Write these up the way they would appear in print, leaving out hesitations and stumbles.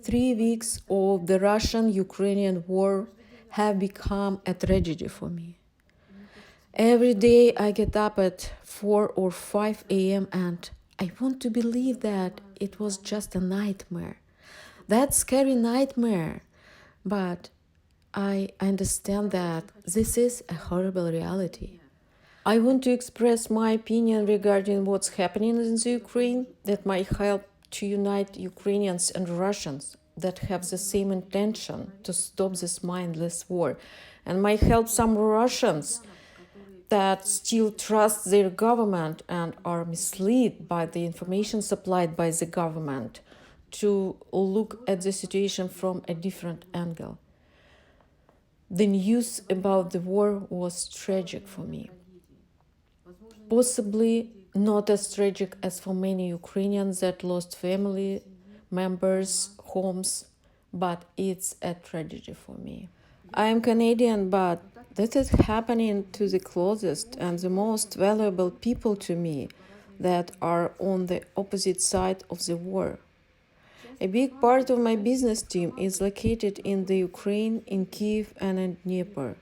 3 weeks of the Russian-Ukrainian war have become a tragedy for me. Every day I get up at 4 or 5 a.m. and I want to believe that it was just a nightmare. That scary nightmare. But I understand that this is a horrible reality. I want to express my opinion regarding what's happening in the Ukraine that might help to unite Ukrainians and Russians that have the same intention to stop this mindless war, and might help some Russians that still trust their government and are misled by the information supplied by the government to look at the situation from a different angle. The news about the war was tragic for me. Possibly not as tragic as for many Ukrainians that lost family members, homes, but it's a tragedy for me. I am Canadian, but that is happening to the closest and the most valuable people to me that are on the opposite side of the war. A big part of my business team is located in the Ukraine, in Kyiv and in Dnieper.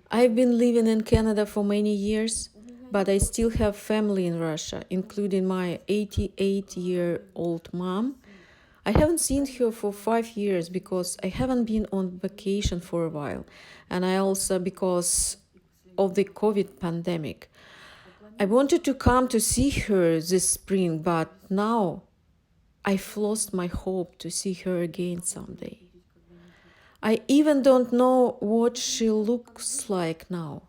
I've been living in Canada for many years, but I still have family in Russia, including my 88-year-old mom. I haven't seen her for 5 years because I haven't been on vacation for a while, and I also because of the COVID pandemic. I wanted to come to see her this spring, but now I've lost my hope to see her again someday. I even don't know what she looks like now,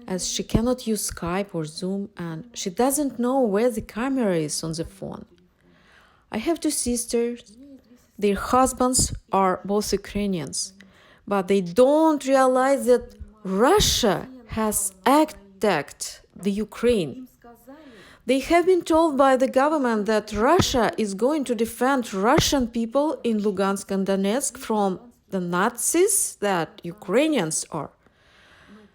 as she cannot use Skype or Zoom, and she doesn't know where the camera is on the phone. I have 2 sisters. Their husbands are both Ukrainians, but they don't realize that Russia has attacked the Ukraine. They have been told by the government that Russia is going to defend Russian people in Lugansk and Donetsk from the Nazis that Ukrainians are.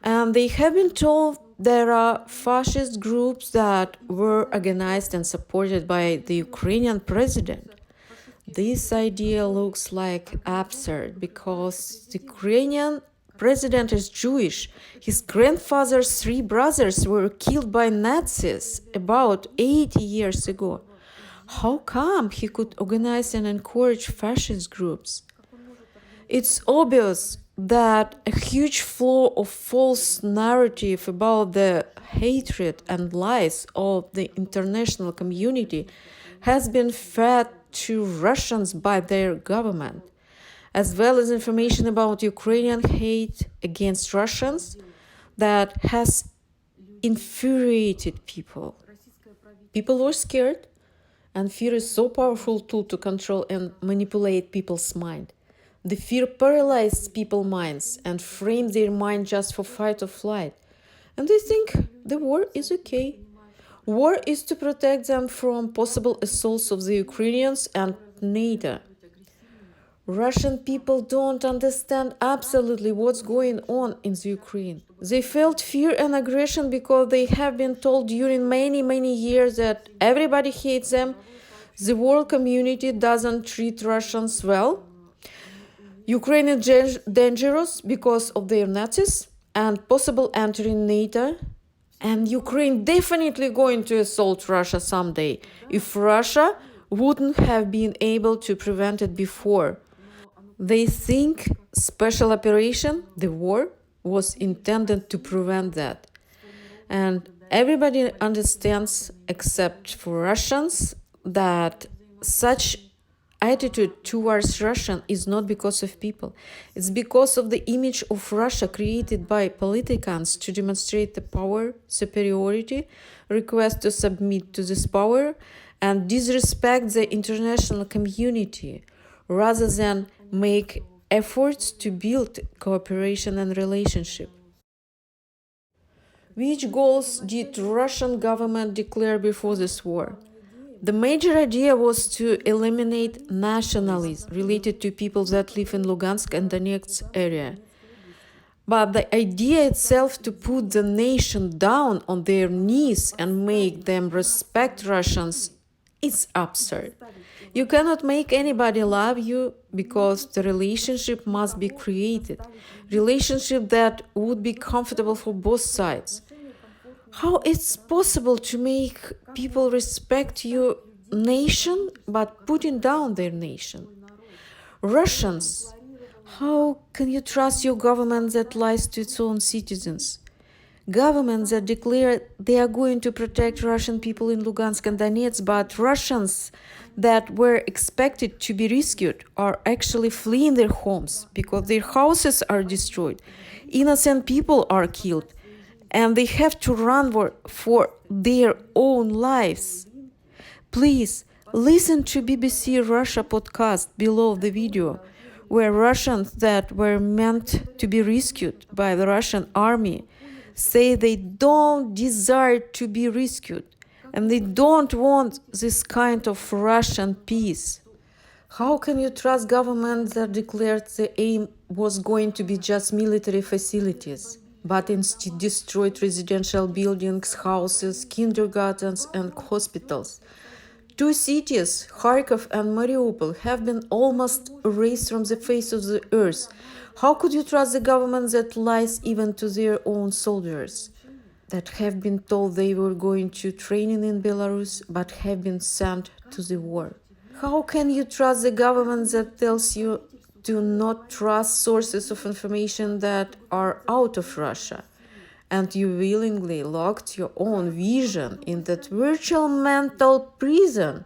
And they have been told there are fascist groups that were organized and supported by the Ukrainian president. This idea looks like absurd because the Ukrainian president is Jewish. His grandfather's 3 brothers were killed by Nazis about 80 years ago. How come he could organize and encourage fascist groups? It's obvious that a huge flow of false narrative about the hatred and lies of the international community has been fed to Russians by their government, as well as information about Ukrainian hate against Russians that has infuriated people. People were scared, and fear is so powerful tool to control and manipulate people's mind. The fear paralyzed people's minds and framed their mind just for fight or flight. And they think the war is okay. War is to protect them from possible assaults of the Ukrainians and NATO. Russian people don't understand absolutely what's going on in the Ukraine. They felt fear and aggression because they have been told during many years that everybody hates them, the world community doesn't treat Russians well, Ukraine is dangerous because of their Nazis and possible entering NATO, and Ukraine definitely going to assault Russia someday if Russia wouldn't have been able to prevent it before. They think special operation, the war, was intended to prevent that. And everybody understands, except for Russians, that such attitude towards Russia is not because of people. It's because of the image of Russia created by politicians to demonstrate the power, superiority, request to submit to this power, and disrespect the international community, rather than make efforts to build cooperation and relationship. Which goals did Russian government declare before this war? The major idea was to eliminate nationalism related to people that live in Lugansk and Donetsk area. But the idea itself to put the nation down on their knees and make them respect Russians is absurd. You cannot make anybody love you because the relationship must be created. Relationship that would be comfortable for both sides. How it's possible to make people respect your nation but putting down their nation? Russians, how can you trust your government that lies to its own citizens? Governments that declare they are going to protect Russian people in Lugansk and Donetsk, but Russians that were expected to be rescued are actually fleeing their homes because their houses are destroyed. Innocent people are killed, and they have to run for their own lives. Please listen to BBC Russia podcast below the video, where Russians that were meant to be rescued by the Russian army say they don't desire to be rescued and they don't want this kind of Russian peace. How can you trust government that declared the aim was going to be just military facilities, but instead destroyed residential buildings, houses, kindergartens and hospitals? Two cities, Kharkov and Mariupol, have been almost erased from the face of the earth. How could you trust the government that lies even to their own soldiers, that have been told they were going to training in Belarus but have been sent to the war? How can you trust the government that tells you do not trust sources of information that are out of Russia? And you willingly locked your own vision in that virtual mental prison.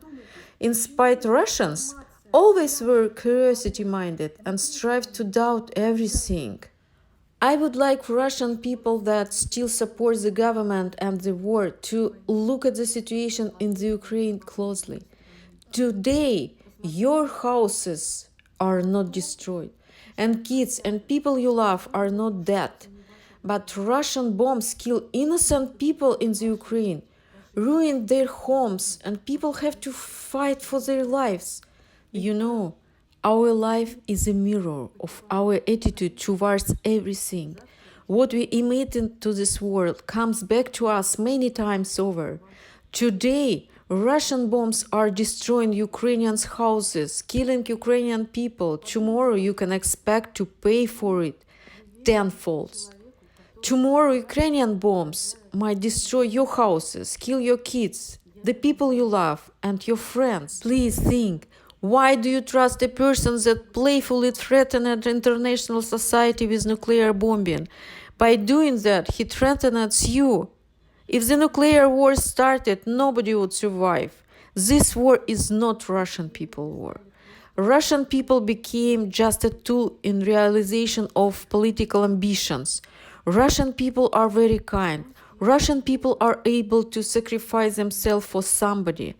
In spite, Russians always were curiosity-minded and strive to doubt everything. I would like Russian people that still support the government and the war to look at the situation in the Ukraine closely. Today, your houses are not destroyed, and kids and people you love are not dead. But Russian bombs kill innocent people in the Ukraine, ruin their homes, and people have to fight for their lives. You know, our life is a mirror of our attitude towards everything. What we emit into this world comes back to us many times over. Today, Russian bombs are destroying Ukrainians' houses, killing Ukrainian people. Tomorrow you can expect to pay for it tenfold. Tomorrow Ukrainian bombs might destroy your houses, kill your kids, the people you love, and your friends. Please think, why do you trust a person that playfully threatened international society with nuclear bombing? By doing that, he threatens you. If the nuclear war started, nobody would survive. This war is not Russian people war. Russian people became just a tool in realization of political ambitions. Russian people are very kind. Russian people are able to sacrifice themselves for somebody.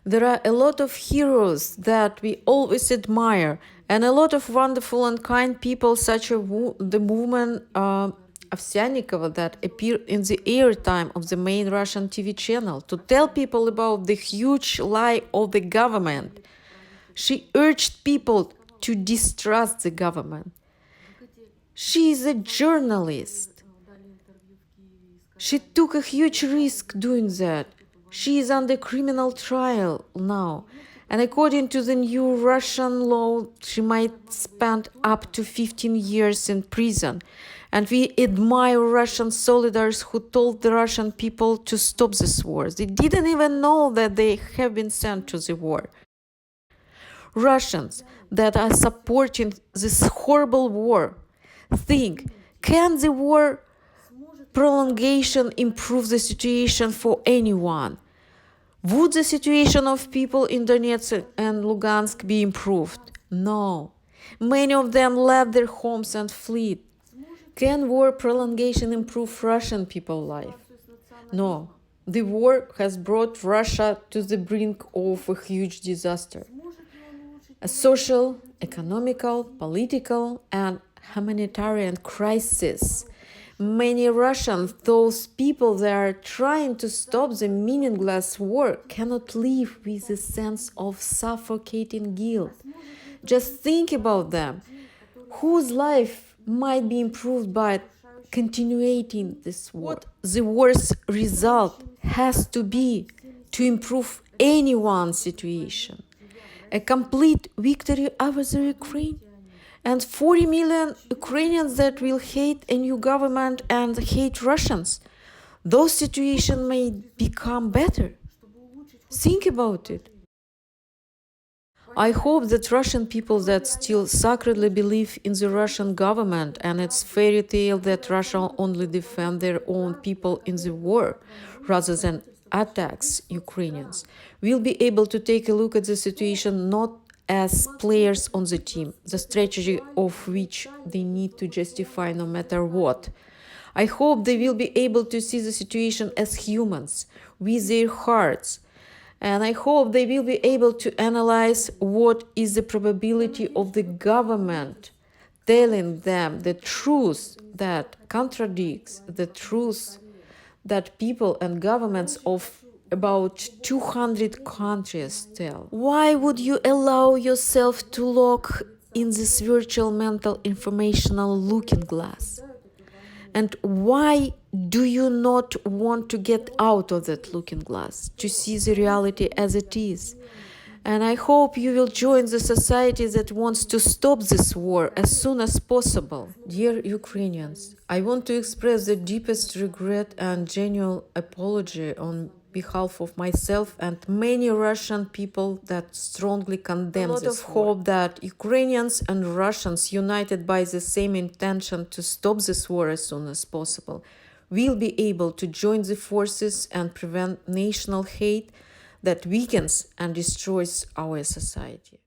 There are a lot of heroes that we always admire, and a lot of wonderful and kind people, such as the woman Ovsyannikova that appeared in the airtime of the main Russian TV channel to tell people about the huge lie of the government. She urged people to distrust the government. She is a journalist. She took a huge risk doing that. She is under criminal trial now, and according to the new Russian law, she might spend up to 15 years in prison. And we admire Russian soldiers who told the Russian people to stop this war. They didn't even know that they have been sent to the war. Russians that are supporting this horrible war think, can the war prolongation improve the situation for anyone? Would the situation of people in Donetsk and Lugansk be improved? No. Many of them left their homes and fled. Can war prolongation improve Russian people's life? No. The war has brought Russia to the brink of a huge disaster. A social, economical, political, and humanitarian crisis. Many Russians, those people that are trying to stop the meaningless war, cannot live with a sense of suffocating guilt. Just think about them. Whose life might be improved by continuing this war? What the worst result has to be to improve anyone's situation. a complete victory over the Ukraine, and 40 million Ukrainians that will hate a new government and hate Russians. Those situations may become better. Think about it. I hope that Russian people that still sacredly believe in the Russian government and its fairy tale that Russia only defend their own people in the war rather than attacks Ukrainians will be able to take a look at the situation not as players on the team, the strategy of which they need to justify no matter what. I hope they will be able to see the situation as humans with their hearts. And I hope they will be able to analyze what is the probability of the government telling them the truth that contradicts the truth that people and governments of about 200 countries tell. Why would you allow yourself to look in this virtual mental informational looking glass? And why do you not want to get out of that looking glass, to see the reality as it is? And I hope you will join the society that wants to stop this war as soon as possible. Dear Ukrainians, I want to express the deepest regret and genuine apology on behalf of myself and many Russian people that strongly condemn this war. A lot of hope that Ukrainians and Russians, united by the same intention to stop this war as soon as possible, will be able to join the forces and prevent national hate that weakens and destroys our society.